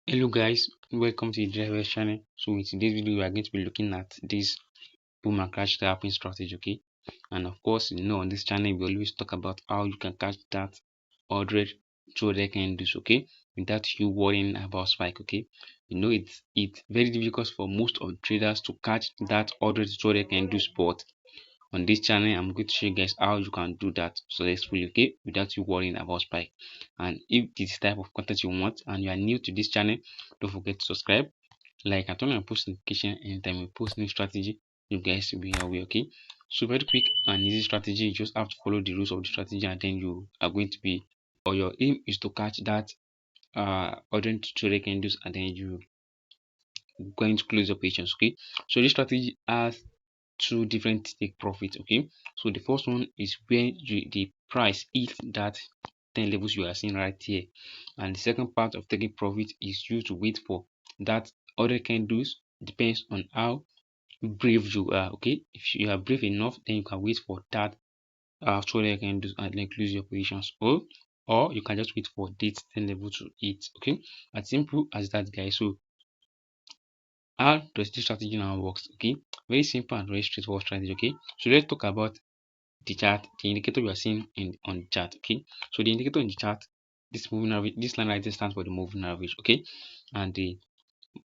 Hello guys, welcome to the driver channel. So in today's video we are going to be looking at this boom and crash scalping strategy, okay? And of course, on this channel we always talk about how you can catch that 100 candles, okay, without you worrying about spike, okay? It's very difficult for most of traders to catch that 100 candles, but on this channel I'm going to show you guys how you can do that successfully, okay, without you worrying about spike. And if this is the type of content you want and you are new to this channel, don't forget to subscribe, like, and turn on post notification anytime we post new strategy. You guys will be aware, okay? So very quick and easy strategy. You just have to follow the rules of the strategy, and then you are going to be, or your aim is to catch that ordering to trade candles, and then you going to close your patience, okay? So this strategy has two different take profit, okay? So the first one is where the price hits that 10 levels you are seeing right here, and the second part of taking profit is you to wait for that other candles. Depends on how brave you are, okay? If you are brave enough, then you can wait for that other candles and then close your positions, or you can just wait for this 10 level to hit, okay? As simple as that, guys. So how does this strategy now works? Okay, very simple and very straightforward strategy, okay? So let's talk about the chart, the indicator we are seeing on the chart, okay? So the indicator in the chart, this moving average, this line right there stands for the moving average, okay? And the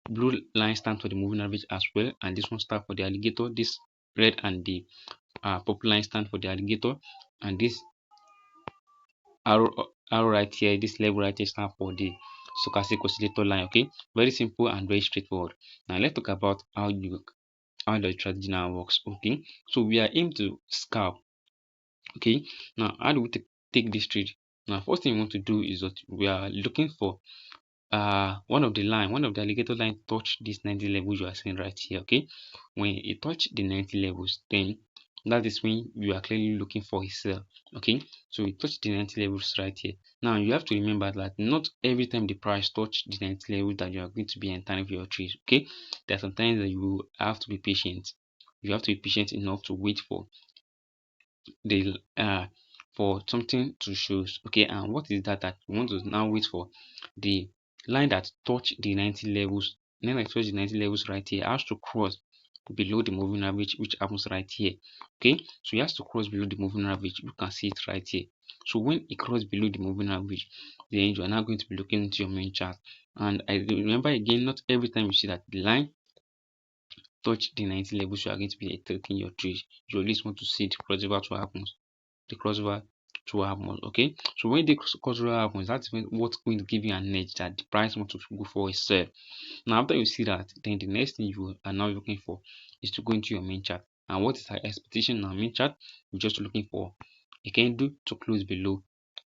blue line stands for the moving average as well, and this one stands for the alligator. This red and the purple line stand for the alligator, and this arrow right here, this level right here, stand for the stochastic oscillator line, okay? Very simple and very straightforward. Now let's talk about how the strategy now works, okay? So we are aimed to scalp, okay? Now how do we take this trade? Now first thing we want to do is that we are looking for one of the alligator line touch this 90 levels you are seeing right here, okay? When it touch the 90 levels, then that is when you are clearly looking for a sell, okay? So it touch the 90 levels right here. Now you have to remember that not every time the price touch the 90 levels that you are going to be entering for your trade, okay? There are sometimes that you have to be patient. You have to be patient enough to wait for the for something to show, okay? And what is that you want to now wait for? The line that touch the 90 levels, line that touch the 90 levels right here has to cross below the moving average, which happens right here, okay? So it has to cross below the moving average. You can see it right here. So when it crosses below the moving average, then you are now going to be looking into your main chart. And I remember again, not every time you see that the line touch the 90 levels, you are going to be taking your trade. You always want to see the crossover to happen, the crossover to happen, okay? So when the crossover happens, that's what's going to give you an edge that the price wants to go for a sell. Now after you see that, then the next thing you are now looking for is to go into your main chart. And what is our expectation in our main chart? We're just looking for a candle to close below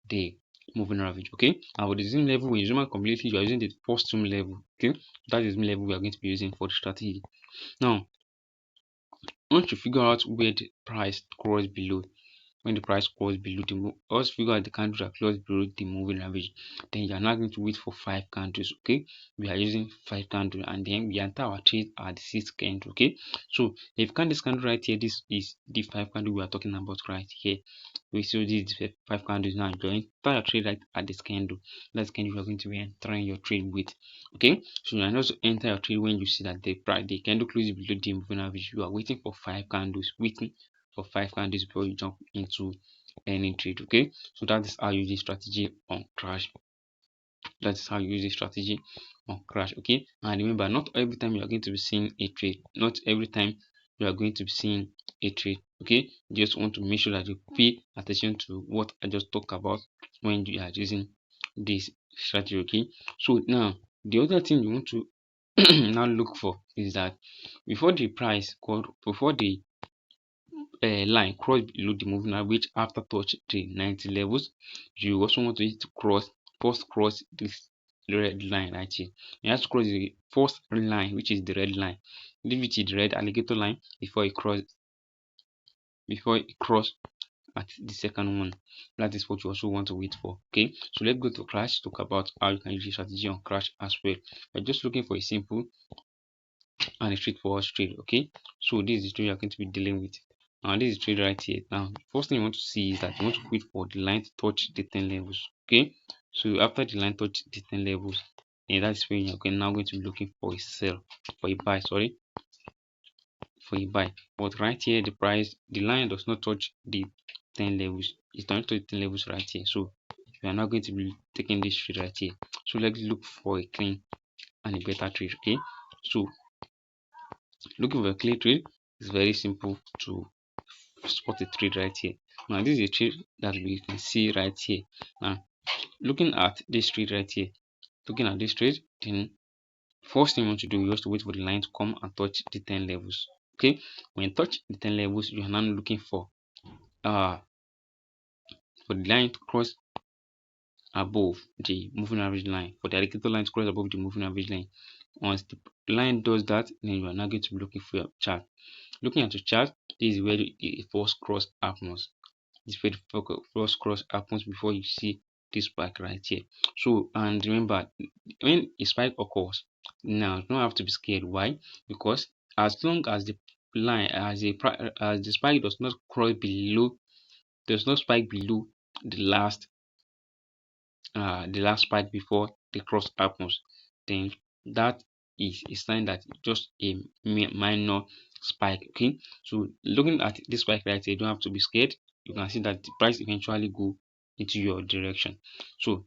the moving average, okay? And with the zoom level, when you zoom out completely, you are using the first zoom level, okay? That is the zoom level we are going to be using for the strategy. Now once you figure out where the price cross below, when the price cross below the also figure out the candle that close below the moving average, then you are now going to wait for 5 candles, okay? We are using 5 candles, and then we enter our trade at the 6th candle, okay? So if you count this candle right here, this is the 5 candle we are talking about right here. We see this is 5 candles. Now you enter your trade right at this candle. That's candle you are going to be entering your trade with, okay? So you are also enter your trade when you see that the candle closes below the moving average. You are waiting for 5 candles, waiting for 5 candles before you jump into any trade, okay? So that is how you use this strategy on crash. That is how you use this strategy on crash, okay? And remember, not every time you are going to be seeing a trade, not every time you are going to be seeing a trade, okay? You just want to make sure that you pay attention to what I just talked about when you are using this strategy, okay? So now the other thing you want to now look for is that before the line cross below the moving average after touch the 90 levels, you also want to cross this red line right here. You have to cross the first line, which is the red line, leave it the red alligator line before it cross at the second one. That is what you also want to wait for, okay? So let's go to crash, talk about how you can use the strategy on crash as well. We're just looking for a simple and a straightforward trade, okay? So this is the trade you're going to be dealing with. And this is trade right here. Now the first thing you want to see is that you want to wait for the line to touch the 10 levels, okay? So after the line touch the 10 levels, and that's where you're now going to be looking for a sell, for a buy, sorry, for a buy. But right here, the price, the line does not touch the 10 levels. It's not touch 10 levels right here. So we are not going to be taking this trade right here. So let's look for a clean and a better trade. Okay, so looking for a clean trade is very simple to spot a trade right here. Now this is a trade that we can see right here. Now looking at this trade right here, then first thing you want to do is just to wait for the line to come and touch the 10 levels. Okay, when you touch the 10 levels, you are now looking uh for the line to cross above the moving average line, for the indicator line to cross above the moving average line. Once the line does that, then you are now going to be looking for your chart. Looking at your chart, this is where the first cross happens. This is where the first cross happens before you see this spike right here. So, and remember, when a spike occurs, now you don't have to be scared. Why? Because as long as the line, as the spike does not cross below, does not spike below the last spike before the cross happens, then that is a sign that just a minor spike. Okay, so looking at this spike right here, you don't have to be scared. You can see that the price eventually go into your direction. So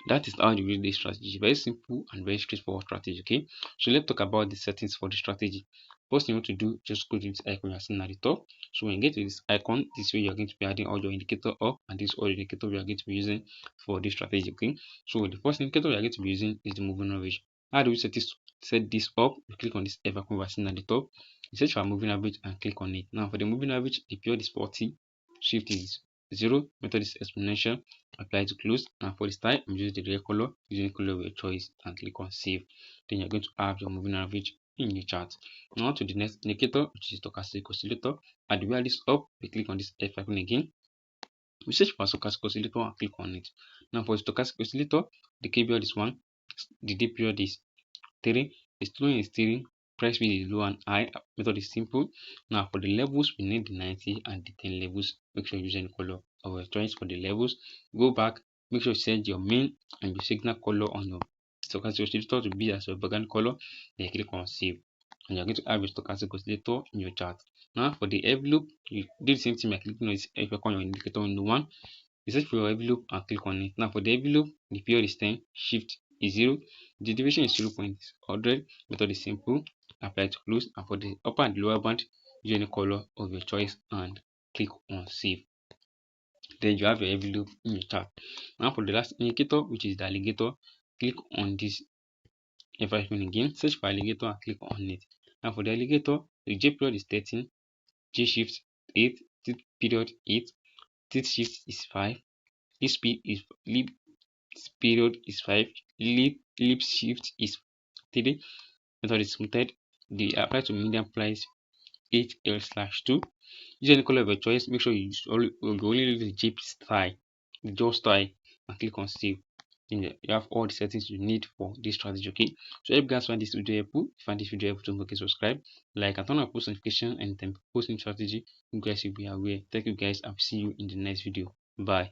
that is how you use this strategy. Very simple and very straightforward strategy. Okay, so let's talk about the settings for the strategy. First thing you want to do, just go to this icon you're seeing at the top. So when you get to this icon, this way you're going to be adding all your indicator up, and this all indicator we are going to be using for this strategy. Okay, so the first indicator we are going to be using is the moving average. How do we set this up? We click on this F icon we're seeing at the top. You search for moving average and click on it. Now for the moving average, the period is 40, shift is 0, method is exponential, apply to close, and for the style I'm using the red color, using color of your choice, and click on save. Then you're going to have your moving average in your chart. Now to the next indicator, which is stochastic oscillator. At the where this up, we click on this F icon again. We search for stochastic oscillator and click on it. Now for the stochastic oscillator, the key period is 1, the day period is 3, the steering is steering, price speed is low and high. Method is simple. Now for the levels, we need the 90 and the 10 levels. Make sure you use any color of your choice for the levels. Go back, make sure you set your main and your signal color on your stochastic oscillator to be as your background color. Then click on save, and you're going to have your stochastic oscillator in your chart. Now for the envelope, you do the same thing by clicking on this icon, your indicator window 1. You search for your envelope and click on it. Now for the envelope, the period is 10, shift is 0, the duration is 0.100, method is simple, apply to close, and for the upper and lower band, use any color of your choice and click on save. Then you have your envelope in your chart. Now for the last indicator, which is the alligator, click on this F icon again, search for alligator and click on it. Now for the alligator, the J period is 13, J shift 8, T period 8, T shift is 5, leap speed is leap period is 5, leap shift is 3, method is smoothed, the apply to medium price HL/2. Use any color of your choice. Make sure you only use the J style, the jaw style, and click on save. Then you have all the settings you need for this strategy. Okay, so if you guys find this video helpful, if you find this video helpful, don't forget to subscribe, like, and turn on post notification, and then posting strategy, you guys will be aware. Thank you guys, and see you in the next video. Bye.